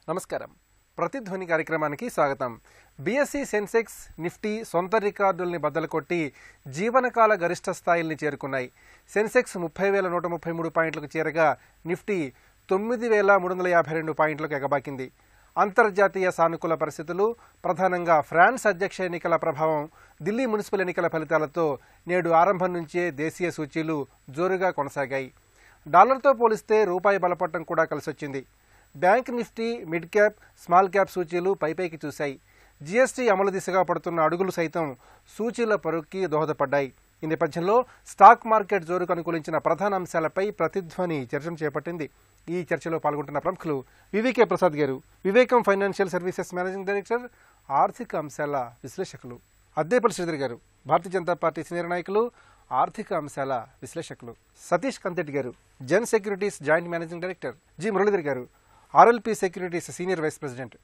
నమస్కారం. ప్రతిధ్వని కార్యక్రమానికి స్వాగతం. బీఎస్ఈ సెన్సెక్స్ నిఫ్టీ సొంత రికార్డుల్ని బద్దలు కొట్టి జీవనకాల గరిష్ట స్థాయిల్ని చేరుకున్నాయి. సెన్సెక్స్ 30,133 పాయింట్లకు చేరగా నిఫ్టీ 9,352 పాయింట్లకు ఎగబాకింది. అంతర్జాతీయ సానుకూల పరిస్థితులు, ప్రధానంగా ఫ్రాన్స్ అధ్యక్ష ఎన్నికల ప్రభావం, ఢిల్లీ మున్సిపల్ ఎన్నికల ఫలితాలతో నేడు ఆరంభం నుంచే దేశీయ సూచీలు జోరుగా కొనసాగాయి. డాలర్తో పోలిస్తే రూపాయి బలపడటం కూడా కలిసొచ్చింది. Bank Nifty, mid cap, small cap సూచీలు పైపైకి చూశాయి. జీఎస్టీ అమలు దిశగా పడుతున్న అడుగులు సైతం సూచీల పరుక్కి దోహదపడ్డాయి. ఈ నేపథ్యంలో స్టాక్ మార్కెట్ జోరుకు అనుకూలించిన ప్రధాన అంశాలపై ప్రతిధ్వని చర్చను చేపట్టింది. ఈ చర్చలో పాల్గొంటున్న ప్రముఖులు వివికే ప్రసాద్ గారు, వివేకం ఫైనాన్షియల్ సర్వీసెస్ మేనేజింగ్ డైరెక్టర్, ఆర్థిక అంశాల విశ్లేషకులు; అద్దేపల్లి శ్రీధర్ గారు, భారతీయ జనతా పార్టీ సీనియర్ నాయకులు, ఆర్థిక అంశాల విశ్లేషకులు; సతీష్ కంతెట్టి గారు, Zen securities joint managing director; G Muralidhar గారు, RLP securities senior vice president.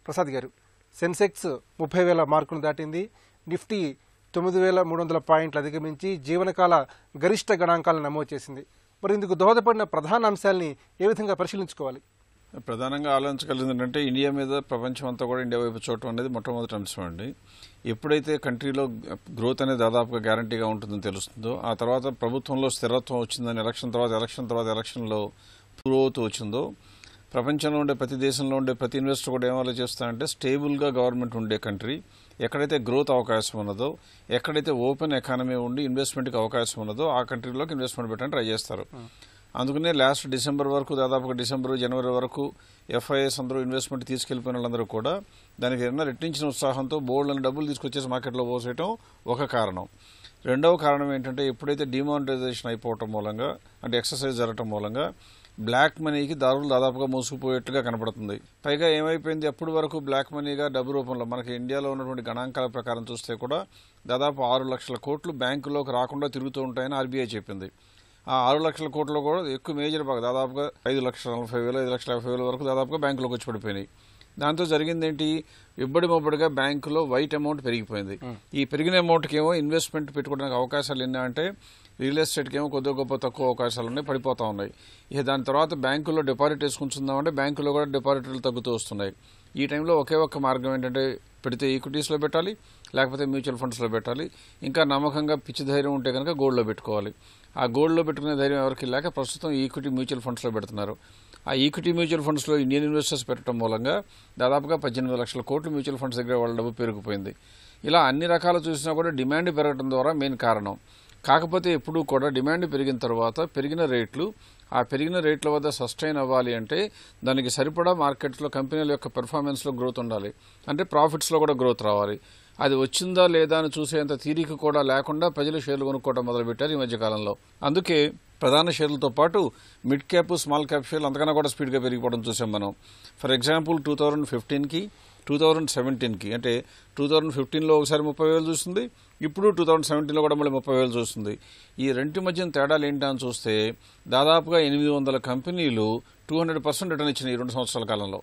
Prasad గారు, సెన్సెక్స్ 30,000 మార్కును దాటింది. నిఫ్టీ 9,300 పాయింట్లు అధిగమించి జీవనకాల గరిష్ట గణాంకాలను నమోదు చేసింది. మరి ఇందుకు దోహదపడిన ప్రధాన అంశాలని ఏ విధంగా పరిశీలించుకోవాలి? ప్రధానంగా ఆలోచించగలిగింది ఏంటంటే ఇండియా మీద ప్రపంచం అంతా కూడా ఇండియా వైపు చూడటం అనేది మొట్టమొదటి అంశం అండి. ఎప్పుడైతే కంట్రీలో గ్రోత్ అనేది దాదాపుగా గ్యారంటీగా ఉంటుందని తెలుస్తుందో, ఆ తర్వాత ప్రభుత్వంలో స్థిరత్వం వచ్చిందని ఎలక్షన్ తర్వాత ఎలక్షన్లో గ్రోత్ వచ్చిందో, ప్రపంచంలో ఉండే ప్రతి దేశంలో ఉండే ప్రతి ఇన్వెస్టర్ కూడా ఏం ఆలోచిస్తారంటే స్టేబుల్గా గవర్నమెంట్ ఉండే కంట్రీ, ఎక్కడైతే గ్రోత్ అవకాశం ఉన్నదో, ఎక్కడైతే ఓపెన్ ఎకానమీ ఉండి ఇన్వెస్ట్మెంట్కి అవకాశం ఉన్నదో ఆ కంట్రీలోకి ఇన్వెస్ట్మెంట్ పెట్టడానికి ట్రై చేస్తారు. అందుకనే లాస్ట్ డిసెంబర్ వరకు, దాదాపుగా డిసెంబర్ జనవరి వరకు ఎఫ్ఐఎస్ అందరూ ఇన్వెస్ట్మెంట్ తీసుకెళ్లిపోయిన వాళ్ళందరూ కూడా దానికి ఏమన్నా రెట్టించిన ఉత్సాహంతో బోల్డ్ని డబ్బులు తీసుకొచ్చేసి మార్కెట్లో పోసేయటం ఒక కారణం. రెండవ కారణం ఏంటంటే ఎప్పుడైతే డిమానిటైజేషన్ అయిపోవటం మూలంగా, అంటే ఎక్సర్సైజ్ జరగటం మూలంగా బ్లాక్ మనీకి దారులు దాదాపుగా మూసుకుపోయేట్టుగా కనపడుతుంది. పైగా ఏమైపోయింది, అప్పటి వరకు బ్లాక్ మనీగా డబ్బు రూపంలో మనకి ఇండియాలో ఉన్నటువంటి గణాంకాల ప్రకారం చూస్తే కూడా దాదాపు 6 లక్షల కోట్లు బ్యాంకుల్లోకి రాకుండా తిరుగుతూ ఉంటాయని ఆర్బీఐ చెప్పింది. ఆ 6 లక్షల కోట్లు కూడా ఎక్కువ మేజర్ బాగా దాదాపుగా 5,40,000, 5,50,000 వరకు దాదాపుగా బ్యాంకులోకి వచ్చి పడిపోయినాయి. దాంతో జరిగింది ఏంటి, ఇబ్బడి మొబ్బడిగా బ్యాంకులో వైట్ అమౌంట్ పెరిగిపోయింది. ఈ పెరిగిన అమౌంట్కి ఏమో ఇన్వెస్ట్మెంట్ పెట్టుకోవడానికి అవకాశాలు ఎన్ని అంటే రియల్ ఎస్టేట్కి ఏమో కొద్దిగా గొప్ప తక్కువ అవకాశాలు ఉన్నాయి, పడిపోతూ ఉన్నాయి. ఇక దాని తర్వాత బ్యాంకుల్లో డిపాజిట్ వేసుకుంటుందామంటే బ్యాంకులో కూడా డిపాజిట్లు తగ్గుతూ వస్తున్నాయి. ఈ టైంలో ఒకే ఒక్క మార్గం ఏంటంటే పెడితే ఈక్విటీస్లో పెట్టాలి, లేకపోతే మ్యూచువల్ ఫండ్స్లో పెట్టాలి. ఇంకా నమ్మకంగా పిచ్చి ధైర్యం ఉంటే కనుక గోల్డ్లో పెట్టుకోవాలి. ఆ గోల్డ్లో పెట్టుకునే ధైర్యం ఎవరికి లేక ప్రస్తుతం ఈక్విటీ మ్యూచువల్ ఫండ్స్లో పెడుతున్నారు. ఆ ఈక్విటీ మ్యూచువల్ ఫండ్స్లో ఇండియన్ ఇన్వెస్టర్స్ పెట్టడం మూలంగా దాదాపుగా 18 లక్షల కోట్లు మ్యూచువల్ ఫండ్స్ దగ్గర వాళ్ళ డబ్బు పెరిగిపోయింది. ఇలా అన్ని రకాలు చూసినా కూడా డిమాండ్ పెరగడం ద్వారా మెయిన్ కారణం. కాకపోతే ఎప్పుడూ కూడా డిమాండ్ పెరిగిన తర్వాత పెరిగిన రేట్ల వద్ద సస్టైన్ అవ్వాలి అంటే దానికి సరిపడా మార్కెట్స్లో కంపెనీల యొక్క పెర్ఫార్మెన్స్లో గ్రోత్ ఉండాలి, అంటే ప్రాఫిట్స్లో కూడా గ్రోత్ రావాలి. అది వచ్చిందా లేదా అని చూసేంత తీరిక కూడా లేకుండా ప్రజలు షేర్లు కొనుక్కోవడం మొదలుపెట్టారు ఈ మధ్యకాలంలో. అందుకే ప్రధాన షేర్లతో పాటు మిడ్ క్యాప్, స్మాల్ క్యాప్ షేర్లు అంతకన్నా కూడా స్పీడ్గా పెరిగిపోవడం చూసాం మనం. ఫర్ ఎగ్జాంపుల్ 2015కి 2017కి, అంటే 2015లో ఒకసారి 30,000 చూస్తుంది, ఇప్పుడు 2017లో కూడా మళ్ళీ 30,000 చూస్తుంది. ఈ రెంటి మధ్యన తేడాలు ఏంటని చూస్తే దాదాపుగా 800 కంపెనీలు 200% రిటర్న్ ఇచ్చినాయి ఈ 2 సంవత్సరాల కాలంలో.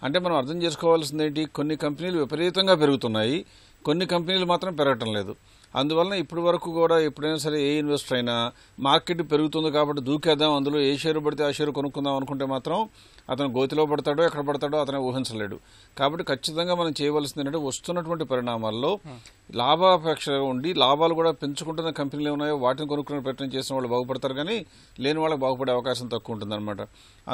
అంటే మనం అర్థం చేసుకోవాల్సింది ఏంటి, కొన్ని కంపెనీలు విపరీతంగా పెరుగుతున్నాయి, కొన్ని కంపెనీలు మాత్రం పెరగటం లేదు. అందువలన ఇప్పటి వరకు కూడా ఎప్పుడైనా సరే ఏ ఇన్వెస్టర్ అయినా మార్కెట్ పెరుగుతుంది కాబట్టి దూకేద్దాం, అందులో ఏ షేరు పడితే ఆ షేరు కొనుక్కుందాం అనుకుంటే మాత్రం అతను గోతిలో పడతాడో ఎక్కడ పడతాడో అతను ఊహించలేడు. కాబట్టి ఖచ్చితంగా మనం చేయవలసింది ఏంటంటే వస్తున్నటువంటి పరిణామాల్లో లాభాపేక్ష ఉండి లాభాలు కూడా పెంచుకుంటున్న కంపెనీలు ఉన్నాయో వాటిని కొనుక్కునే ప్రయత్నం చేసిన వాళ్ళు బాగుపడతారు, కానీ లేని వాళ్ళకి బాగుపడే అవకాశం తక్కువ ఉంటుందన్నమాట.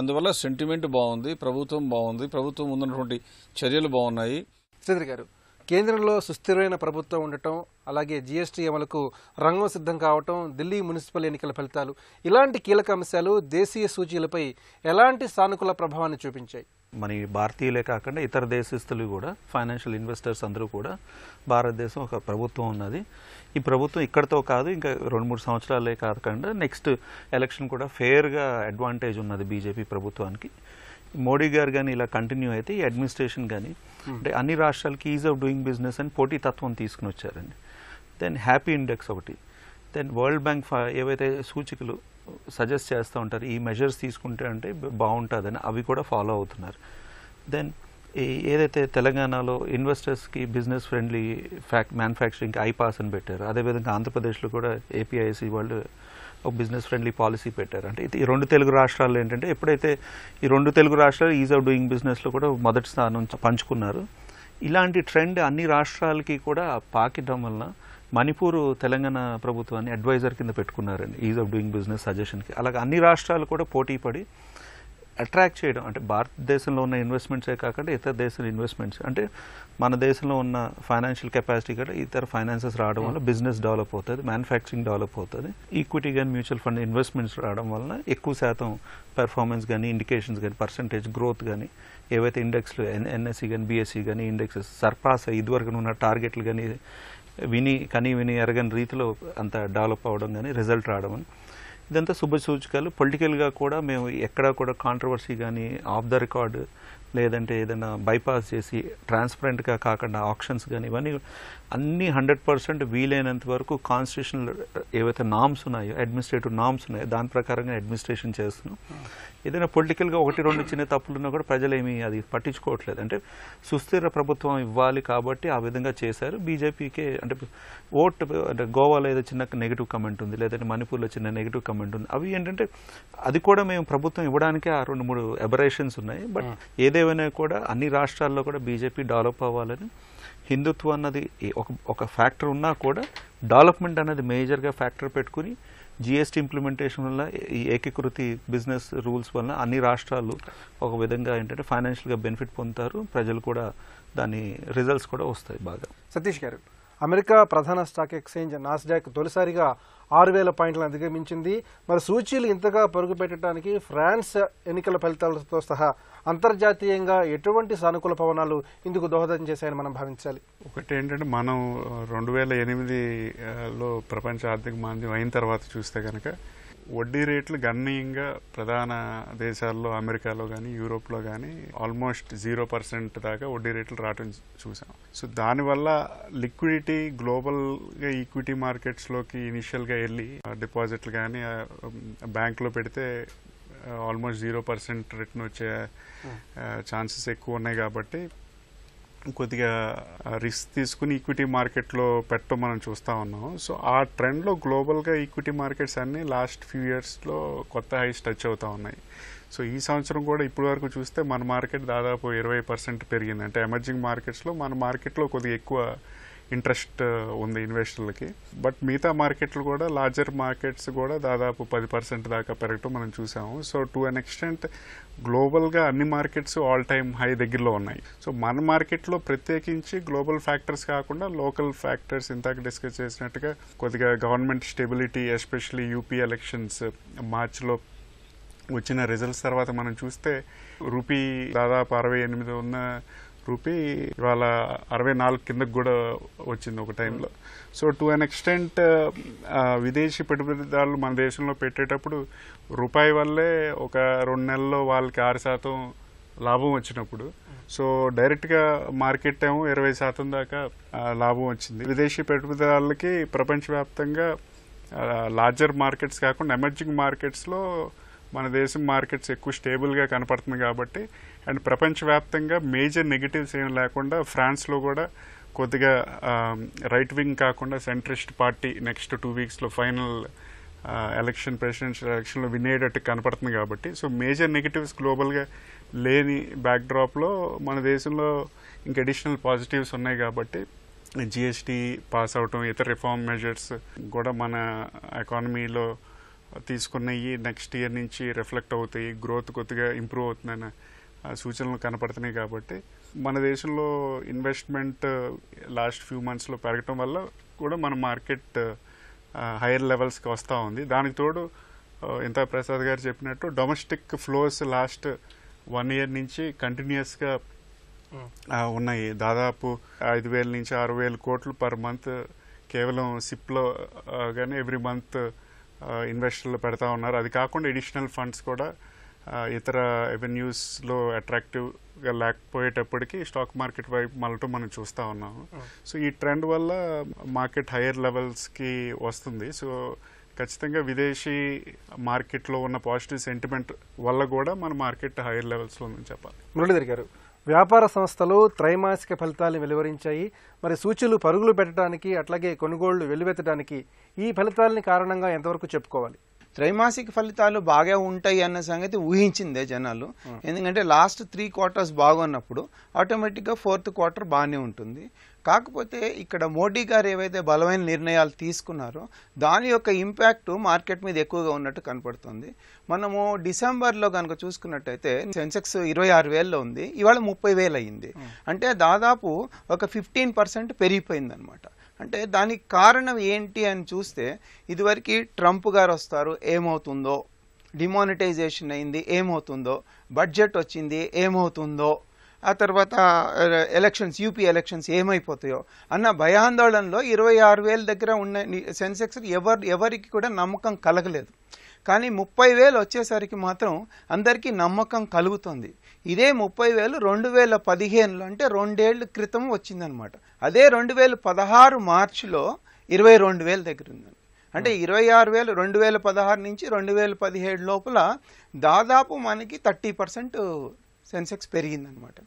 అందువల్ల సెంటిమెంట్ బాగుంది, ప్రభుత్వం బాగుంది, ప్రభుత్వం ముందున్నటువంటి చర్యలు బాగున్నాయి. శ్రీధర్ గారు, కేంద్రంలో సుస్థిరమైన ప్రభుత్వం ఉండటం, అలాగే జీఎస్టీ అమలుకు రంగం సిద్ధం కావటం, ఢిల్లీ మున్సిపల్ ఎన్నికల ఫలితాలు, ఇలాంటి కీలక అంశాలు దేశీయ సూచీలపై ఎలాంటి సానుకూల ప్రభావాన్ని చూపించాయి? మన భారతీయులే కాకుండా ఇతర దేశస్తులు కూడా, ఫైనాన్షియల్ ఇన్వెస్టర్స్ అందరూ కూడా భారతదేశం ఒక ప్రభుత్వం ఉన్నది. ఈ ప్రభుత్వం ఇక్కడితో కాదు, ఇంకా 2-3 సంవత్సరాలే కాకుండా నెక్స్ట్ ఎలక్షన్ కూడా ఫెయిర్గా అడ్వాంటేజ్ ఉన్నది బీజేపీ ప్రభుత్వానికి. మోడీ గారు కానీ ఇలా కంటిన్యూ అయితే ఈ అడ్మినిస్ట్రేషన్ కానీ అంటే అన్ని రాష్ట్రాలకి ఈజ్ ఆఫ్ డూయింగ్ బిజినెస్ అని పోటీతత్వం తీసుకుని వచ్చారండి. దెన్ హ్యాపీ ఇండెక్స్ ఒకటి, దెన్ వరల్డ్ బ్యాంక్ ఏవైతే సూచికలు సజెస్ట్ చేస్తూ ఉంటారు ఈ మెజర్స్ తీసుకుంటే అంటే బాగుంటుందని, అవి కూడా ఫాలో అవుతున్నారు. దెన్ ఏదైతే తెలంగాణలో ఇన్వెస్టర్స్కి బిజినెస్ ఫ్రెండ్లీ మ్యానుఫ్యాక్చరింగ్కి ఐపాస్ అని పెట్టారు, అదేవిధంగా ఆంధ్రప్రదేశ్లో కూడా ఏపీఐసి వాళ్ళు ఒక బిజినెస్ ఫ్రెండ్లీ పాలసీ పెట్టారు. అంటే ఈ 2 తెలుగు రాష్ట్రాల్లో ఏంటంటే ఎప్పుడైతే ఈ 2 తెలుగు రాష్ట్రాలు ఈజ్ ఆఫ్ డూయింగ్ బిజినెస్లో కూడా మొదటి స్థానం పంచుకున్నారు. ఇలాంటి ట్రెండ్ అన్ని రాష్ట్రాలకి కూడా పాకిటం వలన మణిపూర్ తెలంగాణ ప్రభుత్వాన్ని అడ్వైజర్ కింద పెట్టుకున్నారండి ఈజ్ ఆఫ్ డూయింగ్ బిజినెస్ సజెషన్కి. అలాగే అన్ని రాష్ట్రాలు కూడా పోటీ పడి అట్రాక్ట్ చేయడం, అంటే భారతదేశంలో ఉన్న ఇన్వెస్ట్మెంట్సే కాకుండా ఇతర దేశాల ఇన్వెస్ట్మెంట్స్, అంటే మన దేశంలో ఉన్న ఫైనాన్షియల్ కెపాసిటీ కూడా ఇతర ఫైనాన్సెస్ రావడం వల్ల బిజినెస్ డెవలప్ అవుతుంది, మ్యానుఫ్యాక్చరింగ్ డెవలప్ అవుతుంది. ఈక్విటీ కానీ మ్యూచువల్ ఫండ్ ఇన్వెస్ట్మెంట్స్ రావడం వలన ఎక్కువ శాతం పెర్ఫార్మెన్స్ కానీ ఇండికేషన్స్ కానీ పర్సంటేజ్ గ్రోత్ కానీ ఏవైతే ఇండెక్స్లు ఎన్ఎస్సి కానీ బీఎస్సీ కానీ ఇండెక్సెస్ సర్పాస్ ఇదివరకు ఉన్న టార్గెట్లు కానీ విని ఎరగని రీతిలో అంత డెవలప్ అవ్వడం కానీ రిజల్ట్ రావడం అని ఇదంతా శుభ సూచకాలు. పొలిటికల్గా కూడా మేము ఎక్కడా కూడా కాంట్రవర్సీ కానీ ఆఫ్ ద రికార్డ్ లేదంటే ఏదైనా బైపాస్ చేసి ట్రాన్స్పరెంట్గా కాకుండా ఆప్షన్స్ కానీ ఇవన్నీ అన్నీ 100% వీలైనంత వరకు కాన్స్టిట్యూషనల్ ఏవైతే నామ్స్ ఉన్నాయో అడ్మినిస్ట్రేటివ్ నామ్స్ ఉన్నాయో దాని ప్రకారంగా అడ్మినిస్ట్రేషన్ చేస్తున్నాం. ఏదైనా పొలిటికల్గా 1-2 చిన్న తప్పులున్నా కూడా ప్రజలేమీ అది పట్టించుకోవట్లేదు. అంటే సుస్థిర ప్రభుత్వం ఇవ్వాలి కాబట్టి ఆ విధంగా చేశారు. బీజేపీకే అంటే ఓట్ అంటే గోవాలో ఏదో చిన్న నెగిటివ్ కమెంట్ ఉంది, లేదంటే మణిపూర్లో చిన్న నెగిటివ్ కమెంట్ ఉంది. అవి ఏంటంటే అది కూడా మేము ప్రభుత్వం ఇవ్వడానికే ఆ 2-3 ఎబరేషన్స్ ఉన్నాయి. బట్ ఏదేమైనా కూడా అన్ని రాష్ట్రాల్లో కూడా బీజేపీ డెవలప్ అవ్వాలని, హిందుత్వం అన్నది ఒక ఫ్యాక్టర్ ఉన్నా కూడా డెవలప్మెంట్ అనేది మేజర్గా ఫ్యాక్టర్ పెట్టుకుని జిఎస్టీ ఇంప్లిమెంటేషన్ వల్ల ఈ ఏకీకృతి బిజినెస్ రూల్స్ వల్ల అన్ని రాష్ట్రాలు ఒక విధంగా ఏంటంటే ఫైనాన్షియల్గా బెనిఫిట్ పొందుతారు, ప్రజలు కూడా దాని రిజల్ట్స్ కూడా వస్తాయి బాగా. సతీష్ గారు, అమెరికా ప్రధాన స్టాక్ ఎక్స్చేంజ్ నాస్డాక్ తొలిసారిగా 6,000 పాయింట్లను అధిగమించింది. మరి సూచీలు ఇంతగా పరుగు పెట్టడానికి ఫ్రాన్స్ ఎన్నికల ఫలితాలతో సహా అంతర్జాతీయంగా ఎటువంటి సానుకూల పవనాలు ఇందుకు దోహదం చేశాయని మనం భావించాలి? ఒకటి ఏంటంటే మనం 2008లో ప్రపంచ ఆర్థిక మాంద్యం అయిన తర్వాత చూస్తే కనుక వడ్డీ రేట్లు గణనీయంగా ప్రధాన దేశాల్లో అమెరికాలో కానీ యూరోప్లో కానీ ఆల్మోస్ట్ 0% దాకా వడ్డీ రేట్లు రావడం చూసాం. సో దానివల్ల లిక్విడిటీ గ్లోబల్గా ఈక్విటీ మార్కెట్స్లోకి ఇనిషియల్గా వెళ్ళి డిపాజిట్లు కానీ బ్యాంకులో పెడితే ఆల్మోస్ట్ 0% రిటర్న్ వచ్చే ఛాన్సెస్ ఎక్కువ ఉన్నాయి. కాబట్టి కొద్దిగా రిస్క్ తీసుకుని ఈక్విటీ మార్కెట్లో పెట్టడం మనం చూస్తూ ఉన్నాం. సో ఆ ట్రెండ్లో గ్లోబల్గా ఈక్విటీ మార్కెట్స్ అన్నీ లాస్ట్ ఫ్యూ ఇయర్స్లో కొత్త హైస్ టచ్ అవుతూ ఉన్నాయి. సో ఈ సంవత్సరం కూడా ఇప్పటి వరకు చూస్తే మన మార్కెట్ దాదాపు 20% పెరిగింది. అంటే ఎమర్జింగ్ మార్కెట్స్లో మన మార్కెట్లో కొద్దిగా ఎక్కువ ఇంట్రెస్ట్ ఉంది ఇన్వెస్టర్లకి. బట్ మిగతా మార్కెట్లు కూడా లార్జర్ మార్కెట్స్ కూడా దాదాపు 10% దాకా పెరగటం మనం చూసాము. సో టు అన్ ఎక్స్టెంట్ గ్లోబల్గా అన్ని మార్కెట్స్ ఆల్ టైమ్ హై దగ్గరలో ఉన్నాయి. సో మన మార్కెట్లో ప్రత్యేకించి గ్లోబల్ ఫ్యాక్టర్స్ కాకుండా లోకల్ ఫ్యాక్టర్స్ ఇందాక డిస్కస్ చేసినట్టుగా కొద్దిగా government stability, especially UP elections మార్చిలో వచ్చిన రిజల్ట్స్ తర్వాత మనం చూస్తే రూపీ దాదాపు 68 ఉన్న రూపీ ఇవాళ 64 కిందకు కూడా వచ్చింది ఒక టైంలో. సో టు అన్ ఎక్స్టెంట్ విదేశీ పెట్టుబడిదారులు మన దేశంలో పెట్టేటప్పుడు రూపాయి వల్లే ఒక 2 నెలల్లో వాళ్ళకి 6% లాభం వచ్చినప్పుడు, సో డైరెక్ట్గా మార్కెట్ ఏమో 20% దాకా లాభం వచ్చింది. విదేశీ పెట్టుబడిదారులకి ప్రపంచవ్యాప్తంగా లార్జర్ మార్కెట్స్ కాకుండా ఎమర్జింగ్ మార్కెట్స్లో మన దేశం మార్కెట్స్ ఎక్కువ స్టేబుల్గా కనపడుతుంది కాబట్టి, అండ్ ప్రపంచవ్యాప్తంగా మేజర్ నెగిటివ్స్ ఏం లేకుండా ఫ్రాన్స్లో కూడా కొద్దిగా రైట్ వింగ్ కాకుండా సెంట్రిస్ట్ పార్టీ నెక్స్ట్ 2 వీక్స్లో ఫైనల్ ప్రెసిడెన్షియల్ ఎలక్షన్లో విన్ అయ్యేటట్టు కనపడుతుంది కాబట్టి, సో మేజర్ నెగిటివ్స్ గ్లోబల్గా లేని బ్యాక్డ్రాప్లో మన దేశంలో ఇంక అడిషనల్ పాజిటివ్స్ ఉన్నాయి. కాబట్టి జిఎస్టీ పాస్ అవటం, ఇతర రిఫార్మ్ మెజర్స్ కూడా మన ఎకానమీలో తీసుకున్నవి నెక్స్ట్ ఇయర్ నుంచి రిఫ్లెక్ట్ అవుతాయి, గ్రోత్ కొద్దిగా ఇంప్రూవ్ అవుతుందన్న సూచనలు కనపడుతున్నాయి. కాబట్టి మన దేశంలో ఇన్వెస్ట్మెంట్ లాస్ట్ ఫ్యూ మంత్స్లో పెరగటం వల్ల కూడా మన మార్కెట్ హైయర్ లెవెల్స్కి వస్తూ ఉంది. దానికి తోడు ఇంత ప్రసాద్ గారు చెప్పినట్టు డొమెస్టిక్ ఫ్లోస్ లాస్ట్ 1 ఇయర్ నుంచి కంటిన్యూస్గా ఉన్నాయి. దాదాపు 5,000 నుంచి 6,000 కోట్లు పర్ మంత్ కేవలం సిప్లో కానీ ఎవ్రీ మంత్ ఇన్వెస్టర్లు పెడతా ఉన్నారు. అది కాకుండా ఎడిషనల్ ఫండ్స్ కూడా ఇతర ఎవెన్యూస్లో అట్రాక్టివ్గా లేకపోయేటప్పటికీ స్టాక్ మార్కెట్ వైపు మళ్ళటం మనం చూస్తూ ఉన్నాము. సో ఈ ట్రెండ్ వల్ల మార్కెట్ హైయర్ లెవెల్స్కి వస్తుంది. సో ఖచ్చితంగా విదేశీ మార్కెట్లో ఉన్న పాజిటివ్ సెంటిమెంట్ వల్ల కూడా మన మార్కెట్ హైయర్ లెవెల్స్లో ఉందని చెప్పాలి. మురళీధర్ గారు, వ్యాపార సంస్థలు త్రైమాసిక ఫలితాలను వెలువరించాయి. మరి సూచీలు పరుగులు పెట్టడానికి అట్లాగే కొనుగోళ్లు వెల్లువెత్తడానికి ఈ ఫలితాలని కారణంగా ఎంతవరకు చెప్పుకోవాలి? త్రైమాసిక ఫలితాలు బాగా ఉంటాయి అన్న సంగతి ఊహించిందే జనాలు. ఎందుకంటే లాస్ట్ 3 quarters బాగున్నప్పుడు ఆటోమేటిక్గా 4th quarter బాగానే ఉంటుంది. కాకపోతే ఇక్కడ మోడీ గారు ఏవైతే బలమైన నిర్ణయాలు తీసుకున్నారో దాని యొక్క ఇంపాక్ట్ మార్కెట్ మీద ఎక్కువగా ఉన్నట్టు కనపడుతుంది. మనము డిసెంబర్లో కనుక చూసుకున్నట్టయితే సెన్సెక్స్ 26,000లో ఉంది, ఇవాళ 30,000 అయ్యింది. అంటే దాదాపు ఒక 15% పెరిగిపోయింది అనమాట. అంటే దానికి కారణం ఏంటి అని చూస్తే ఇదివరకు ట్రంప్ గారు వస్తారు ఏమవుతుందో, డిమానిటైజేషన్ అయింది ఏమవుతుందో, బడ్జెట్ వచ్చింది ఏమవుతుందో, ఆ తర్వాత ఎలక్షన్స్ యూపీ ఎలక్షన్స్ ఏమైపోతాయో అన్న భయాందోళనలో 26,000 దగ్గర ఉన్న సెన్సెక్స్ ఎవరికి కూడా నమ్మకం కలగలేదు. కానీ 30,000 వచ్చేసరికి మాత్రం అందరికీ నమ్మకం కలుగుతుంది. ఇదే 30,000 2015లో అంటే 2 ఏళ్ల క్రితం వచ్చిందనమాట. అదే 2016 మార్చిలో 22,000 దగ్గర ఉందండి. అంటే 26,000 2016 నుంచి 2017 లోపల దాదాపు మనకి 30% సెన్సెక్స్ పెరిగిందనమాట.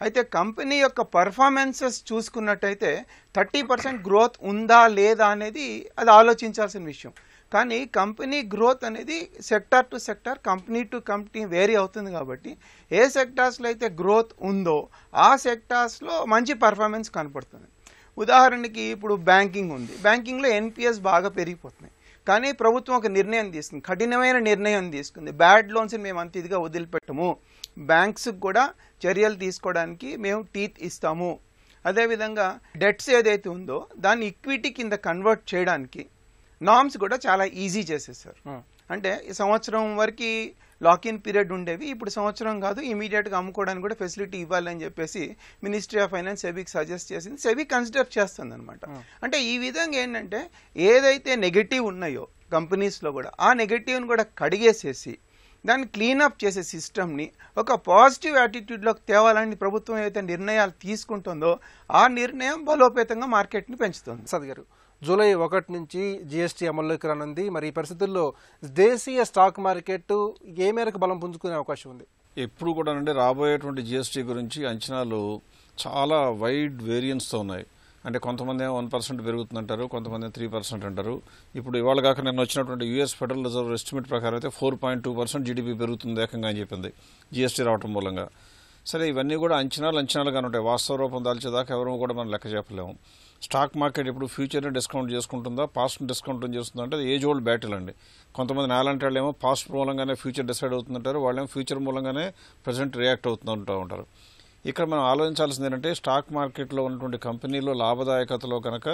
అయితే కంపెనీ యొక్క పర్ఫార్మెన్సెస్ చూసుకున్నట్టయితే 30% గ్రోత్ ఉందా లేదా అనేది అది ఆలోచించాల్సిన విషయం. కానీ కంపెనీ గ్రోత్ అనేది sector to sector, company to company vary అవుతుంది. కాబట్టి ఏ సెక్టార్స్లో అయితే గ్రోత్ ఉందో ఆ సెక్టార్స్లో మంచి పర్ఫార్మెన్స్ కనపడుతుంది. ఉదాహరణకి ఇప్పుడు బ్యాంకింగ్ ఉంది, బ్యాంకింగ్లో ఎన్పిఎస్ బాగా పెరిగిపోతున్నాయి. కానీ ప్రభుత్వం ఒక నిర్ణయం తీసుకుంది, కఠినమైన నిర్ణయం తీసుకుంది. బ్యాడ్ లోన్స్ని మేము అంత ఇదిగా వదిలిపెట్టము, బ్యాంక్స్కి కూడా చర్యలు తీసుకోవడానికి మేము టీత్ ఇస్తాము. అదేవిధంగా డెట్స్ ఏదైతే ఉందో దాన్ని ఈక్విటీ కింద కన్వర్ట్ చేయడానికి నామ్స్ కూడా చాలా ఈజీ చేసేసారు. అంటే ఈ సంవత్సరం వరకు లాక్-ఇన్ పీరియడ్ ఉండేవి, ఇప్పుడు సంవత్సరం కాదు, ఇమీడియట్గా అమ్ముకోవడానికి కూడా ఫెసిలిటీ ఇవ్వాలని చెప్పేసి మినిస్ట్రీ ఆఫ్ ఫైనాన్స్ సెబీకి సజెస్ట్ చేసింది. సెబీ కన్సిడర్ చేస్తుంది అనమాట. అంటే ఈ విధంగా ఏంటంటే ఏదైతే నెగటివ్ ఉన్నాయో కంపెనీస్లో కూడా ఆ నెగటివ్ని కూడా కడిగేసేసి దాన్ని క్లీనప్ చేసే సిస్టమ్ని ఒక పాజిటివ్ యాటిట్యూడ్లోకి తేవాలని ప్రభుత్వం ఏదైతే నిర్ణయాలు తీసుకుంటుందో ఆ నిర్ణయం బలోపేతంగా మార్కెట్ని పెంచుతుంది. ప్రసాద్ గారు, జూలై 1 నుంచి జీఎస్టీ అమల్లోకి రానుంది. మరి ఈ పరిస్థితుల్లో దేశీయ స్టాక్ మార్కెట్ ఏ మేరకు బలం పుంజుకునే అవకాశం ఉంది? ఎప్పుడు కూడా అంటే రాబోయేటువంటి జీఎస్టీ గురించి అంచనాలు చాలా వైడ్ వేరియన్స్తో ఉన్నాయి. అంటే కొంతమంది 1% పెరుగుతుందంటారు, కొంతమంది 3% అంటారు. ఇప్పుడు ఇవాళ కాక నిన్న వచ్చినటువంటి యూఎస్ ఫెడరల్ రిజర్వ్ ఎస్టిమేట్ ప్రకారం అయితే 4.2% జీడీపీ పెరుగుతుంది ఏకంగా అని చెప్పింది జీఎస్టీ రావడం మూలంగా. సరే, ఇవన్నీ కూడా అంచనాలుగానే ఉంటాయి, వాస్తవ రూపం దాల్చేదాకా ఎవరు కూడా మనం లెక్క చెప్పలేము. స్టాక్ మార్కెట్ ఇప్పుడు ఫ్యూచర్ని డిస్కౌంట్ చేసుకుంటుందా, పాస్ట్ని డిస్కౌంట్ చేస్తుందా అంటే ఏజ్ ఓల్డ్ బ్యాటిల్ అండి. కొంతమంది నాలంటి వాళ్ళు ఏమో పాస్ట్ మూలంగానే ఫ్యూచర్ డిసైడ్ అవుతుందంటారు, వాళ్ళేమో ఫ్యూచర్ మూలంగానే ప్రజెంట్ రియాక్ట్ అవుతుంటూ ఉంటారు. ఇక్కడ మనం ఆలోచించాల్సింది ఏంటంటే స్టాక్ మార్కెట్లో ఉన్నటువంటి కంపెనీలో లాభదాయకతలో కనుక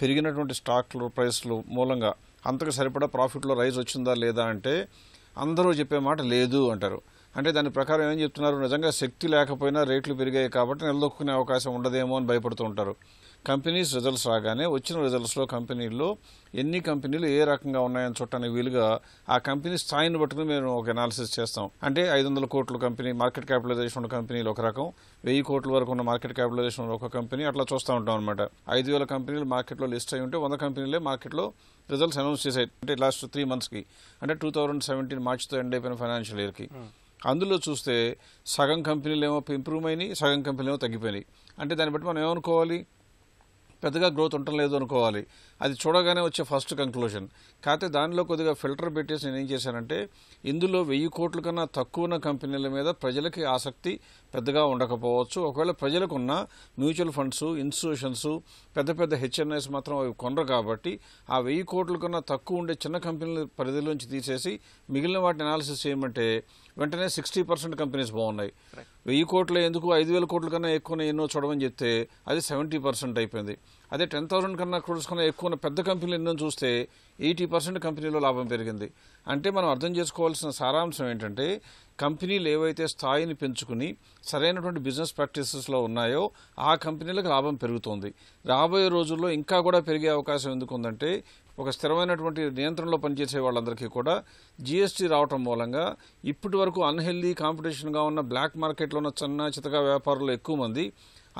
పెరిగినటువంటి స్టాక్ ప్రైస్లు మూలంగా అంతకు సరిపడా ప్రాఫిట్లో రైజ్ వచ్చిందా లేదా అంటే అందరూ చెప్పే మాట లేదు అంటారు. అంటే దాని ప్రకారం ఏం చెప్తున్నారు, నిజంగా శక్తి లేకపోయినా రేట్లు పెరిగాయి కాబట్టి నిలదొక్కునే అవకాశం ఉండదేమో అని భయపడుతూ ఉంటారు. కంపెనీస్ రిజల్ట్స్ రాగానే వచ్చిన రిజల్ట్స్లో కంపెనీల్లో ఎన్ని కంపెనీలు ఏ రకంగా ఉన్నాయని చూడటానికి వీలుగా ఆ కంపెనీ స్థాయిని బట్టుకుని మేము ఒక అనాలిసిస్ చేస్తాం. అంటే 500 కోట్ల కంపెనీ మార్కెట్ క్యాపిటలైజేషన్ ఉన్న కంపెనీలు ఒక రకం, 1000 కోట్ల వరకు ఉన్న మార్కెట్ క్యాపిటలైజేషన్ ఒక కంపెనీ, అట్లా చూస్తూ ఉంటాం అనమాట. 5,000 కంపెనీలు మార్కెట్లో లిస్ట్ అయి ఉంటే 100 కంపెనీలే మార్కెట్లో రిజల్ట్స్ అనౌన్స్ చేసాయి. అంటే లాస్ట్ 3 monthsకి, అంటే 2017 మార్చితో ఎండ్ అయిపోయిన ఫైనాన్షియల్ ఇయర్కి. అందులో చూస్తే సగం కంపెనీలు ఏమో ఇంప్రూవ్ అయినాయి, సగం కంపెనీలు ఏమో తగ్గిపోయినాయి. అంటే దాన్ని బట్టి మనం ఏమనుకోవాలి, పెద్దగా గ్రోత్ ఉండటం లేదు అనుకోవాలి. అది చూడగానే వచ్చే ఫస్ట్ కంక్లూజన్. కాకపోతే దానిలో కొద్దిగా ఫిల్టర్ పెట్టేసి నేను ఏం చేశానంటే ఇందులో 1000 కోట్ల కన్నా తక్కువ ఉన్న కంపెనీల మీద ప్రజలకి ఆసక్తి పెద్దగా ఉండకపోవచ్చు. ఒకవేళ ప్రజలకు ఉన్న మ్యూచువల్ ఫండ్స్, ఇన్స్టిట్యూషన్స్, పెద్ద పెద్ద హెచ్ఎన్ఐస్ మాత్రం అవి కొనరు. కాబట్టి ఆ 1000 కోట్ల కన్నా తక్కువ ఉండే చిన్న కంపెనీల పరిధిలోంచి తీసేసి మిగిలిన వాటిని అనాలిసిస్ చేయమంటే వెంటనే 60% కంపెనీస్ బాగున్నాయి. 1000 కోట్లు ఎందుకు 5,000 కోట్ల కన్నా ఎక్కువ ఎన్నో చూడమని చెప్తే అది 70% అయిపోయింది. అదే 10,000 కన్నా క్రోర్స్ కన్నా ఎక్కువ పెద్ద కంపెనీలు ఎన్నో చూస్తే 80% కంపెనీలో లాభం పెరిగింది. అంటే మనం అర్థం చేసుకోవాల్సిన సారాంశం ఏంటంటే కంపెనీలు ఏవైతే స్థాయిని పెంచుకుని సరైనటువంటి బిజినెస్ ప్రాక్టీసెస్లో ఉన్నాయో ఆ కంపెనీలకు లాభం పెరుగుతోంది. రాబోయే రోజుల్లో ఇంకా కూడా పెరిగే అవకాశం ఎందుకు ఉందంటే ఒక స్థిరమైనటువంటి నియంత్రణలో పనిచేసే వాళ్ళందరికీ కూడా జీఎస్టీ రావటం మూలంగా ఇప్పటి వరకు అన్హెల్దీ కాంపిటీషన్గా ఉన్న బ్లాక్ మార్కెట్లో ఉన్న చిన్న చితగా వ్యాపారులు ఎక్కువ మంది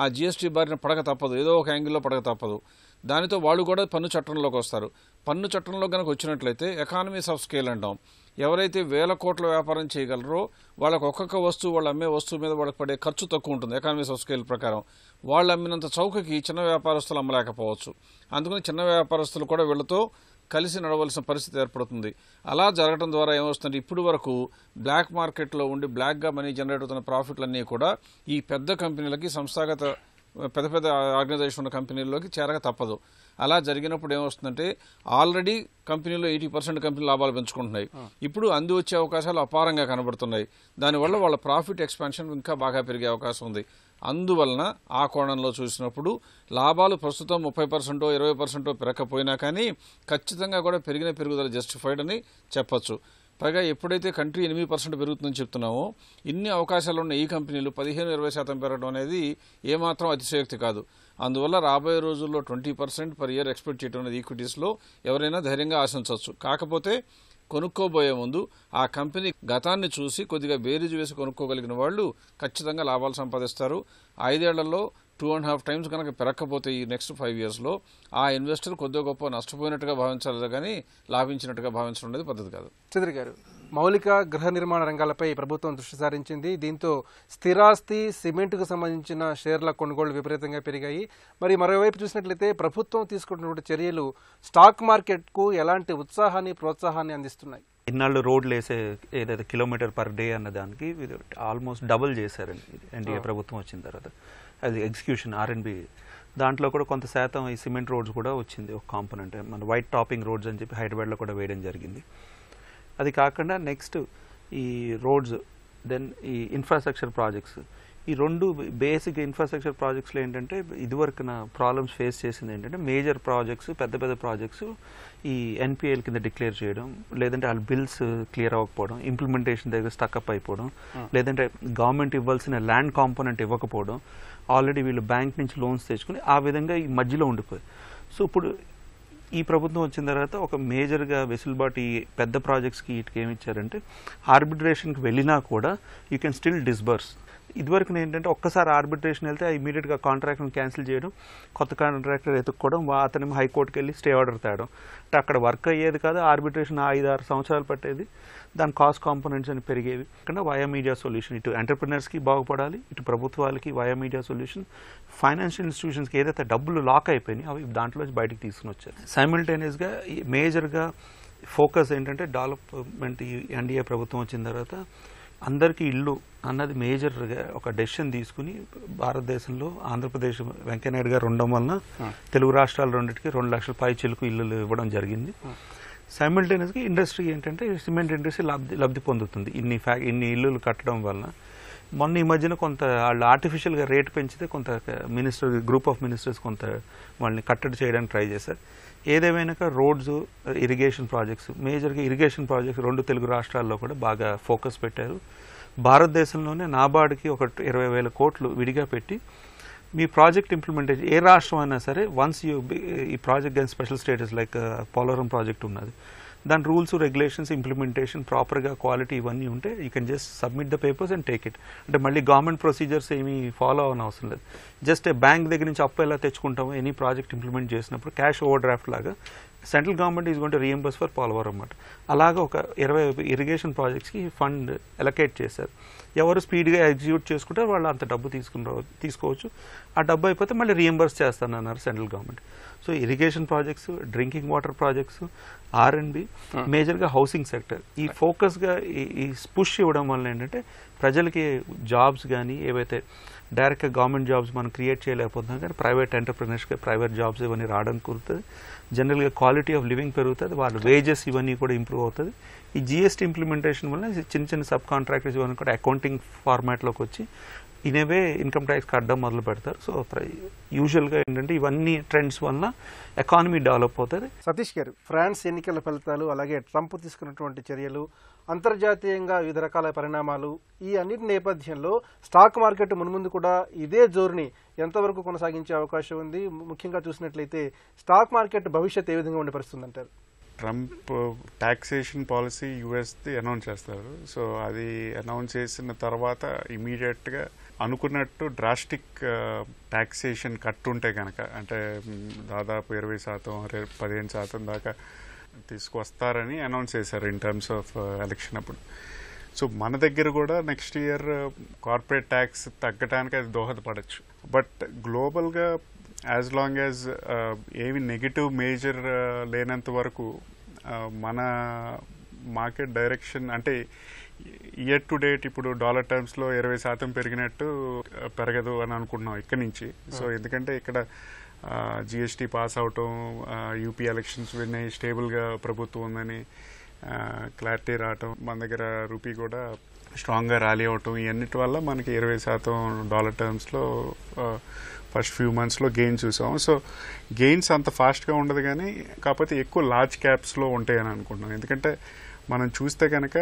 ఆ జిఎస్టీ బారిన పడక తప్పదు, ఏదో ఒక యాంగిల్లో పడక తప్పదు. దానితో వాళ్ళు కూడా పన్ను చట్టంలోకి వస్తారు. పన్ను చట్టంలో కనుక వచ్చినట్లయితే ఎకానమీస్ ఆఫ్ స్కేల్ అంటాం. ఎవరైతే 1000 కోట్ల వ్యాపారం చేయగలరో వాళ్ళకు ఒక్కొక్క వస్తువు, వాళ్ళు అమ్మే వస్తువు మీద వాళ్ళకి పడే ఖర్చు తక్కువ ఉంటుంది ఎకానమీస్ ఆఫ్ స్కేల్ ప్రకారం. వాళ్ళు అమ్మినంత చౌకకి చిన్న వ్యాపారస్తులు అమ్మలేకపోవచ్చు. అందుకని చిన్న వ్యాపారస్తులు కూడా వీళ్ళతో కలిసి నడవలసిన పరిస్థితి ఏర్పడుతుంది. అలా జరగడం ద్వారా ఏమొస్తుందంటే ఇప్పుడు వరకు బ్లాక్ మార్కెట్లో ఉండి బ్లాక్గా మనీ జనరేట్ అవుతున్న ప్రాఫిట్లన్నీ కూడా ఈ పెద్ద కంపెనీలకి, సంస్థాగత పెద్ద పెద్ద ఆర్గనైజేషన్ ఉన్న కంపెనీల్లోకి చేరక తప్పదు. అలా జరిగినప్పుడు ఏమొస్తుందంటే ఆల్రెడీ కంపెనీలో 80% కంపెనీలు లాభాలు పెంచుకుంటున్నాయి. ఇప్పుడు అంది వచ్చే అవకాశాలు అపారంగా కనబడుతున్నాయి. దానివల్ల వాళ్ళ ప్రాఫిట్ ఎక్స్పాన్షన్ ఇంకా బాగా పెరిగే అవకాశం ఉంది. అందువలన ఆ కోణంలో చూసినప్పుడు లాభాలు ప్రస్తుతం 30% 20% పెరగకపోయినా కానీ ఖచ్చితంగా కూడా పెరిగిన పెరుగుదల జస్టిఫైడ్ అని చెప్పొచ్చు. పైగా ఎప్పుడైతే కంట్రీ 8% పెరుగుతుందని చెప్తున్నామో, ఇన్ని అవకాశాలు ఉన్న ఈ కంపెనీలు 15-20% పెరగడం అనేది ఏమాత్రం అతిశయోక్తి కాదు. అందువల్ల రాబోయే రోజుల్లో 20% పర్ ఇయర్ ఎక్స్పెక్ట్ చేయడం అనేది ఈక్విటీస్లో ఎవరైనా ధైర్యంగా ఆశించవచ్చు. కాకపోతే కొనుక్కోబోయే ముందు ఆ కంపెనీ గతాన్ని చూసి కొద్దిగా బేరీజు వేసి కొనుక్కోగలిగిన వాళ్ళు ఖచ్చితంగా లాభాలు సంపాదిస్తారు. 5 ఏళ్లలో 2.5 times కనుక పెరగకపోతే ఈ నెక్స్ట్ 5 yearsలో ఆ ఇన్వెస్టర్ కొద్దిగా గొప్ప నష్టపోయినట్టుగా భావించాలి కానీ లాభించినట్టుగా భావించడం అనేది పద్ధతి కాదు. చంద్ర గారు, మౌలిక గృహ నిర్మాణ రంగాలపై ప్రభుత్వం దృష్టి సారించింది. దీంతో స్థిరాస్తి, సిమెంట్కు సంబంధించిన షేర్ల కొనుగోళ్లు విపరీతంగా పెరిగాయి. మరి మరోవైపు చూసినట్లయితే ప్రభుత్వం తీసుకుంటున్న చర్యలు స్టాక్ మార్కెట్కు ఎలాంటి ఉత్సాహాన్ని, ప్రోత్సాహాన్ని అందిస్తున్నాయి? ఇన్నాళ్ళు రోడ్లు వేసే ఏదైతే కిలోమీటర్ పర్ డే అన్న దానికి ఆల్మోస్ట్ డబుల్ చేశారండి ఎన్డీఏ ప్రభుత్వం వచ్చిన తర్వాత. అది ఎగ్జిక్యూషన్ R&B దాంట్లో కూడా కొంత శాతం ఈ సిమెంట్ రోడ్స్ కూడా వచ్చింది ఒక కాంపోనెంట్. మన వైట్ టాపింగ్ రోడ్స్ అని చెప్పి హైదరాబాద్లో కూడా వేయడం జరిగింది. అది కాకుండా నెక్స్ట్ ఈ రోడ్స్, దెన్ ఈ ఇన్ఫ్రాస్ట్రక్చర్ ప్రాజెక్ట్స్, ఈ రెండు బేసిక్ ఇన్ఫ్రాస్ట్రక్చర్ ప్రాజెక్ట్స్లో ఏంటంటే ఇదివరకున ప్రాబ్లమ్స్ ఫేస్ చేసింది ఏంటంటే మేజర్ ప్రాజెక్ట్స్, పెద్ద పెద్ద ప్రాజెక్ట్స్ ఈ NPL కింద డిక్లేర్ చేయడం, లేదంటే వాళ్ళ బిల్స్ క్లియర్ అవ్వకపోవడం, ఇంప్లిమెంటేషన్ దగ్గర స్టక్అప్ అయిపోవడం, లేదంటే గవర్నమెంట్ ఇవ్వాల్సిన ల్యాండ్ కాంపోనెంట్ ఇవ్వకపోవడం, ఆల్రెడీ వీళ్ళు బ్యాంక్ నుంచి లోన్స్ తెచ్చుకుని ఆ విధంగా ఈ మధ్యలో ఉండిపోయి. సో ఇప్పుడు ఈ ప్రభుత్వం వచ్చిన తర్వాత ఒక మేజర్గా వెసులుబాటు ఈ పెద్ద ప్రాజెక్ట్స్కి వీటికి ఏమి ఇచ్చారంటే ఆర్బిట్రేషన్కి వెళ్ళినా కూడా యూ కెన్ స్టిల్ డిస్బర్స్. ఇదివరకు ఏంటంటే ఒక్కసారి ఆర్బిట్రేషన్ వెళ్తే ఇమీడియట్గా కాంట్రాక్ట్ని క్యాన్సిల్ చేయడం, కొత్త కాంట్రాక్టర్ ఎత్తుక్కోవడం, అతను హైకోర్టుకి వెళ్ళి స్టే ఆర్డర్ తేవడం. అంటే అక్కడ వర్క్ అయ్యేది కాదు, ఆర్బిట్రేషన్ 5-6 సంవత్సరాలు పట్టేది, దాని కాస్ట్ కాంపోనెంట్స్ అని పెరిగేవి. ఇక్కడ వయా మీడియా సొల్యూషన్ ఇటు ఎంటర్ప్రినర్స్కి బాగుపడాలి, ఇటు ప్రభుత్వాలకి వయా మీడియా సొల్యూషన్, ఫైనాన్షియల్ ఇన్స్టిట్యూషన్స్కి ఏదైతే డబ్బులు లాక్ అయిపోయినాయి అవి దాంట్లో బయటికి తీసుకుని వచ్చారు. సైమిల్టేనియస్గా మేజర్గా ఫోకస్ ఏంటంటే డెవలప్మెంట్. ఈ ఎన్డీఏ ప్రభుత్వం వచ్చిన తర్వాత అందరికీ ఇల్లు అన్నది మేజర్గా ఒక డెసిషన్ తీసుకుని భారతదేశంలో ఆంధ్రప్రదేశ్ వెంకయ్యనాయుడు గారు ఉండడం వలన తెలుగు రాష్ట్రాలు రెండింటికి 2 లక్షల పై చిలుకు ఇల్లులు ఇవ్వడం జరిగింది. సైమిల్టేనియస్గా ఇండస్ట్రీ ఏంటంటే సిమెంట్ ఇండస్ట్రీ లబ్ధి పొందుతుంది ఇన్ని ఇల్లులు కట్టడం వలన. మొన్న ఈ మధ్యన కొంత వాళ్ళు ఆర్టిఫిషియల్గా రేటు పెంచితే కొంత గ్రూప్ ఆఫ్ మినిస్టర్స్ కొంత వాళ్ళని కట్టడి చేయడానికి ట్రై చేశారు. ఏదేమైనా రోడ్స్, ఇరిగేషన్ ప్రాజెక్ట్స్, మేజర్గా ఇరిగేషన్ ప్రాజెక్ట్స్ 2 తెలుగు రాష్ట్రాల్లో కూడా బాగా ఫోకస్ పెట్టారు. భారతదేశంలోనే నాబార్డ్కి ఒక 20,000 కోట్లు విడిగా పెట్టి మీ ప్రాజెక్ట్ ఇంప్లిమెంటేషన్ ఏ రాష్ట్రం అయినా సరే వన్స్ ఈ ప్రాజెక్ట్ కానీ special status like Polavaram project ఉన్నది, దాని రూల్స్, రెగ్యులేషన్స్, ఇంప్లిమెంటేషన్ ప్రాపర్గా క్వాలిటీ ఇవన్నీ ఉంటే you can just submit the papers and take it. అంటే మళ్ళీ గవర్నమెంట్ ప్రొసీజర్స్ ఏమీ ఫాలో అవ్వని అవసరం లేదు. జస్ట్ బ్యాంక్ దగ్గర నుంచి అప్పు ఎలా తెచ్చుకుంటామో ఎనీ ప్రాజెక్ట్ ఇంప్లిమెంట్ చేసినప్పుడు క్యాష్ ఓవర్ డ్రాఫ్ట్ లాగా central government is going to reimburse for Polavaram అన్నమాట. అలాగా ఒక 20 ఇరిగేషన్ ప్రాజెక్ట్స్కి ఫండ్ అలొకేట్ చేశారు. ఎవరు స్పీడ్గా ఎగ్జిక్యూట్ చేసుకుంటారో వాళ్ళు అంత డబ్బు తీసుకోవచ్చు. ఆ డబ్బు అయిపోతే మళ్ళీ రీఎంబర్స్ చేస్తానన్నారు central government. So irrigation projects, drinking water projects, R&B, మేజర్గా హౌసింగ్ సెక్టర్ ఈ ఫోకస్గా ఈ పుష్ ఇవ్వడం వల్ల ఏంటంటే ప్రజలకి జాబ్స్ కానీ ఏవైతే డైరెక్ట్గా గవర్నమెంట్ జాబ్స్ మనం క్రియేట్ చేయలేకపోతున్నాం కానీ ప్రైవేట్ ఎంటర్ప్రినర్స్గా ప్రైవేట్ జాబ్స్ ఇవన్నీ రావడం కుదురుతుంది. జనరల్గా క్వాలిటీ ఆఫ్ లివింగ్ పెరుగుతుంది, వాళ్ళ వేజెస్ ఇవన్నీ కూడా ఇంప్రూవ్ అవుతుంది. ఈ GST ఇంప్లిమెంటేషన్ వల్ల చిన్న చిన్న సబ్ కాంట్రాక్టర్స్ ఇవన్నీ కూడా అకౌంటింగ్ ఫార్మాట్లోకి వచ్చి ఇనేవే ఇన్కమ్ ట్యాక్స్ కట్టడం మొదలు పెడతారు. సో యూజువల్గా ఏంటంటే ఇవన్నీ ట్రెండ్స్ వల్ల ఎకానమీ డెవలప్ అవుతుంది. సతీష్ గారు, ఫ్రాన్స్ ఎన్నికల ఫలితాలు, అలాగే ట్రంప్ తీసుకున్నటువంటి చర్యలు, అంతర్జాతీయంగా వివిధ రకాల పరిణామాలు, ఈ అన్నిటి నేపథ్యంలో స్టాక్ మార్కెట్ మున్ముందు కూడా ఇదే జోరుని ఎంతవరకు కొనసాగించే అవకాశం ఉంది? ముఖ్యంగా చూసినట్లయితే స్టాక్ మార్కెట్ భవిష్యత్ ఏ విధంగా ఉండే పరిస్థితుంది అంటారు? ట్రంప్ టాక్సేషన్ పాలసీ యుఎస్ది అనౌన్స్ చేస్తారు. సో అది అనౌన్స్ చేసిన తర్వాత ఇమీడియట్గా అనుకున్నట్టు డ్రాస్టిక్ టాక్సేషన్ కట్ ఉంటే కనుక, అంటే దాదాపు 20%, 15% దాకా తీసుకొస్తారని అనౌన్స్ చేశారు ఇన్ టర్మ్స్ ఆఫ్ ఎలక్షన్ అప్పుడు. సో మన దగ్గర కూడా నెక్స్ట్ ఇయర్ కార్పొరేట్ ట్యాక్స్ తగ్గడానికి అది దోహదపడచ్చు. బట్ గ్లోబల్గా యాజ్ లాంగ్ యాజ్ ఏమి నెగిటివ్ మేజర్ లేనంత వరకు మన మార్కెట్ డైరెక్షన్ అంటే ఇయర్ టు డేట్ ఇప్పుడు డాలర్ టర్మ్స్లో 20% పెరిగినట్టు పెరగదు అని అనుకుంటున్నాం ఇక్కడి నుంచి. సో ఎందుకంటే ఇక్కడ జిఎస్టీ పాస్ అవటం, యూపీ ఎలక్షన్స్ విన్నాయి, స్టేబుల్గా ప్రభుత్వం ఉందని క్లారిటీ రావటం, మన దగ్గర రూపీ కూడా స్ట్రాంగ్గా ర్యాలీ అవటం, ఇవన్నిటి వల్ల మనకి 20% డాలర్ టర్మ్స్లో ఫస్ట్ ఫ్యూ మంత్స్లో గెయిన్ చూసాం. సో గెయిన్స్ అంత ఫాస్ట్గా ఉండదు, కానీ కాకపోతే ఎక్కువ లార్జ్ క్యాప్స్లో ఉంటాయని అనుకుంటున్నాం. ఎందుకంటే మనం చూస్తే కనుక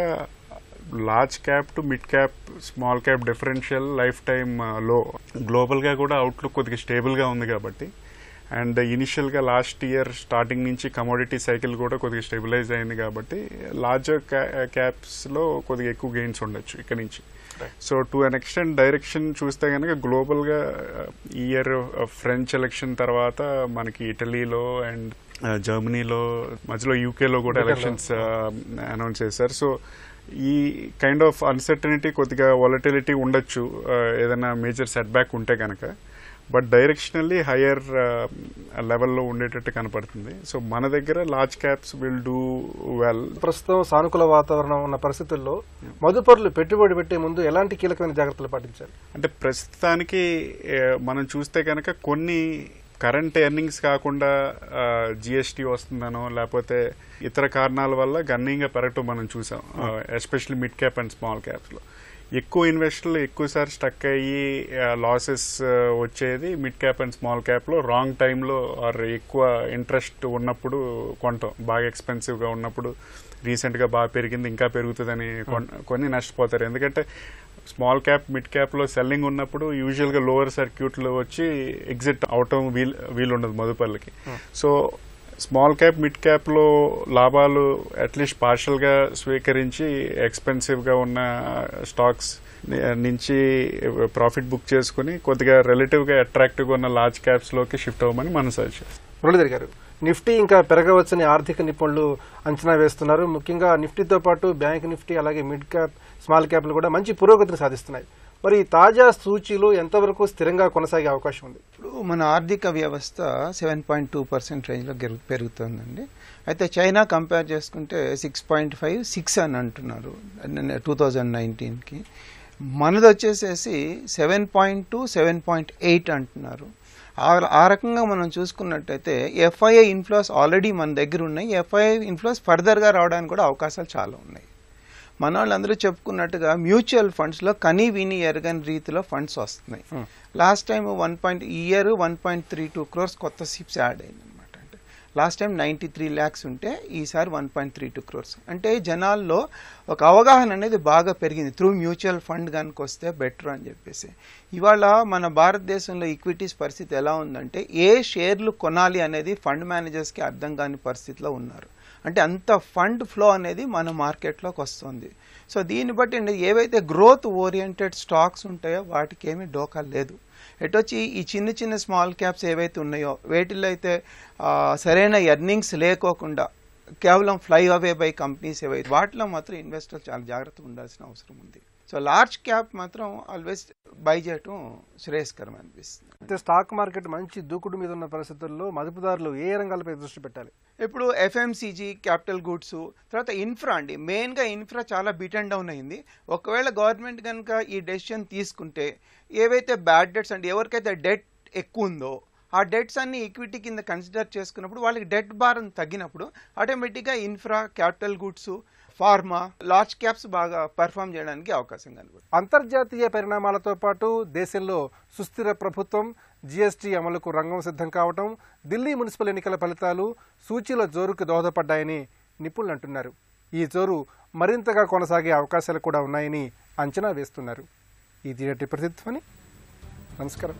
large cap to mid cap, small cap differential life time లో గ్లోబల్గా కూడా అవుట్లుక్ కొద్దిగా స్టేబుల్గా ఉంది కాబట్టి, అండ్ ఇనిషియల్గా లాస్ట్ ఇయర్ స్టార్టింగ్ నుంచి కమోడిటీ సైకిల్ కూడా కొద్దిగా స్టెబిలైజ్ అయింది కాబట్టి లార్జర్ క్యాప్స్లో కొద్దిగా ఎక్కువ గెయిన్స్ ఉండొచ్చు ఇక్కడ నుంచి. So to an extent direction చూస్తే కనుక గ్లోబల్గా ఈ ఇయర్ ఫ్రెంచ్ ఎలక్షన్ తర్వాత మనకి ఇటలీలో అండ్ జర్మనీలో, మధ్యలో యూకేలో కూడా ఎలక్షన్స్ అనౌన్స్ చేశారు. సో ఈ కైండ్ ఆఫ్ అన్సర్టనిటీ, కొద్దిగా వాలటిలిటీ ఉండొచ్చు ఏదైనా మేజర్ సెట్ బ్యాక్ ఉంటే కనుక. బట్ డైరెక్షనల్లీ హయ్యర్ లెవెల్లో ఉండేటట్టు కనపడుతుంది. సో మన దగ్గర large caps will do well. ప్రస్తుతం సానుకూల వాతావరణం ఉన్న పరిస్థితుల్లో మదుపరులు పెట్టుబడి పెట్టే ముందు ఎలాంటి కీలకమైన జాగ్రత్తలు పాటించాలి? అంటే ప్రస్తుతానికి మనం చూస్తే కనుక కొన్ని కరెంట్ ఎర్నింగ్స్ కాకుండా జిఎస్టీ వస్తుందనో లేకపోతే ఇతర కారణాల వల్ల గణనీయంగా పెరగటం మనం చూసాం, especially mid cap and small క్యాప్స్లో. ఎక్కువ ఇన్వెస్టర్లు ఎక్కువసారి స్టక్ అయ్యి లాసెస్ వచ్చేది మిడ్ క్యాప్ అండ్ స్మాల్ క్యాప్లో రాంగ్ టైంలో, ఆర్ ఎక్కువ ఇంట్రెస్ట్ ఉన్నప్పుడు కొనటం, బాగా ఎక్స్పెన్సివ్గా ఉన్నప్పుడు రీసెంట్గా బాగా పెరిగింది ఇంకా పెరుగుతుందని కొన్ని నష్టపోతారు. ఎందుకంటే స్మాల్ క్యాప్ మిడ్ క్యాప్లో సెల్లింగ్ ఉన్నప్పుడు యూజువల్గా లోవర్ సర్క్యూట్లో వచ్చి ఎగ్జిట్ అవటం వీలుండదు మదుపర్లకి. సో స్మాల్ క్యాప్ మిడ్ క్యాప్లో లాభాలు అట్లీస్ట్ పార్షల్గా స్వీకరించి ఎక్స్పెన్సివ్గా ఉన్న స్టాక్స్ నుంచి ప్రాఫిట్ బుక్ చేసుకుని కొద్దిగా రిలేటివ్గా అట్రాక్టివ్గా ఉన్న లార్జ్ క్యాప్స్లోకి షిఫ్ట్ అవ్వమని మనం సజెస్ట్. మురళీధర్ గారు, నిఫ్టీ ఇంకా పెరగవచ్చని ఆర్థిక నిపుణులు అంచనా వేస్తున్నారు. ముఖ్యంగా నిఫ్టీతో పాటు బ్యాంక్ నిఫ్టీ అలాగే మిడ్ క్యాప్ స్మాల్ క్యాప్లు కూడా మంచి పురోగతిని సాధిస్తున్నాయి. మరి తాజా సూచీలు ఎంతవరకు స్థిరంగా కొనసాగే అవకాశం ఉంది? ఇప్పుడు మన ఆర్థిక వ్యవస్థ 7.2% రేంజ్లో పెరుగుతుందండి. అయితే చైనా కంపేర్ చేసుకుంటే 6.5, 6 అని అంటున్నారు 2019కి. మనది వచ్చేసేసి 7.2, 7.8 అంటున్నారు. ఆ రకంగా మనం చూసుకున్నట్టయితే ఎఫ్ఐఐ ఇన్ఫ్లోస్ ఆల్రెడీ మన దగ్గర ఉన్నాయి. ఎఫ్ఐఐ ఇన్ఫ్లోస్ ఫర్దర్గా రావడానికి కూడా అవకాశాలు చాలా ఉన్నాయి. మన వాళ్ళందరూ చెప్పుకున్నట్టుగా మ్యూచువల్ ఫండ్స్లో కనీ విని ఎరగని రీతిలో ఫండ్స్ వస్తున్నాయి. లాస్ట్ టైం 1.32 crores కొత్త సిప్స్ యాడ్ అయింది అనమాట. అంటే లాస్ట్ టైం 93 lakhs ఉంటే ఈసారి 1.32 crores. అంటే జనాల్లో ఒక అవగాహన అనేది బాగా పెరిగింది, త్రూ మ్యూచువల్ ఫండ్ కనుక వస్తే బెటర్ అని చెప్పేసి. ఇవాళ మన భారతదేశంలో ఈక్విటీస్ పరిస్థితి ఎలా ఉందంటే ఏ షేర్లు కొనాలి అనేది ఫండ్ మేనేజర్స్కి అర్థం కాని పరిస్థితిలో ఉన్నారు. అంటే అంత ఫండ్ ఫ్లో అనేది మన మార్కెట్లోకి వస్తుంది. సో దీన్ని బట్టి ఏవైతే గ్రోత్ ఓరియంటెడ్ స్టాక్స్ ఉంటాయో వాటికి ఏమీ డోకా లేదు. ఎటొచ్చి ఈ చిన్న చిన్న స్మాల్ క్యాప్స్ ఏవైతే ఉన్నాయో వేటిల్లో అయితే సరైన ఎర్నింగ్స్ లేకోకుండా కేవలం ఫ్లై అవే బై కంపెనీస్ ఏవైతే వాటిలో మాత్రం ఇన్వెస్టర్స్ చాలా జాగ్రత్తగా ఉండాల్సిన అవసరం ఉంది. సో లార్జ్ క్యాప్ మాత్రం ఆల్వేస్ బై చేయటం శ్రేయస్కరం అనిపిస్తుంది. అయితే స్టాక్ మార్కెట్ మంచి దూకుడు మీద ఉన్న పరిస్థితుల్లో మదుపుదారులు ఏ రంగాలపై దృష్టి పెట్టాలి? ఇప్పుడు ఎఫ్ఎంసీజీ, క్యాపిటల్ గూడ్స్, తర్వాత ఇన్ఫ్రా అండి. మెయిన్గా ఇన్ఫ్రా చాలా బీట్ అండ్ డౌన్ అయింది. ఒకవేళ గవర్నమెంట్ కనుక ఈ డెసిషన్ తీసుకుంటే ఏవైతే బ్యాడ్ డెట్స్ అంటే ఎవరికైతే డెట్ ఎక్కువ ఉందో ఆ డెట్స్ అన్ని ఈక్విటీ కింద కన్సిడర్ చేసుకున్నప్పుడు వాళ్ళకి డెట్ భారం తగ్గినప్పుడు ఆటోమేటిక్గా infra, capital goods, pharma, large caps బాగా పర్ఫామ్ చేయడానికి అవకాశం కనబడుతుంది. అంతర్జాతీయ పరిణామాలతో పాటు దేశంలో సుస్థిర ప్రభుత్వం, జీఎస్టీ అమలుకు రంగం సిద్ధం కావటం, ఢిల్లీ మున్సిపల్ ఎన్నికల ఫలితాలు సూచీల జోరుకు దోహదపడ్డాయని నిపుణులు అంటున్నారు. ఈ జోరు మరింతగా కొనసాగే అవకాశాలు కూడా ఉన్నాయని అంచనా వేస్తున్నారు. ఇది ప్రతిధ్వని. నమస్కారం.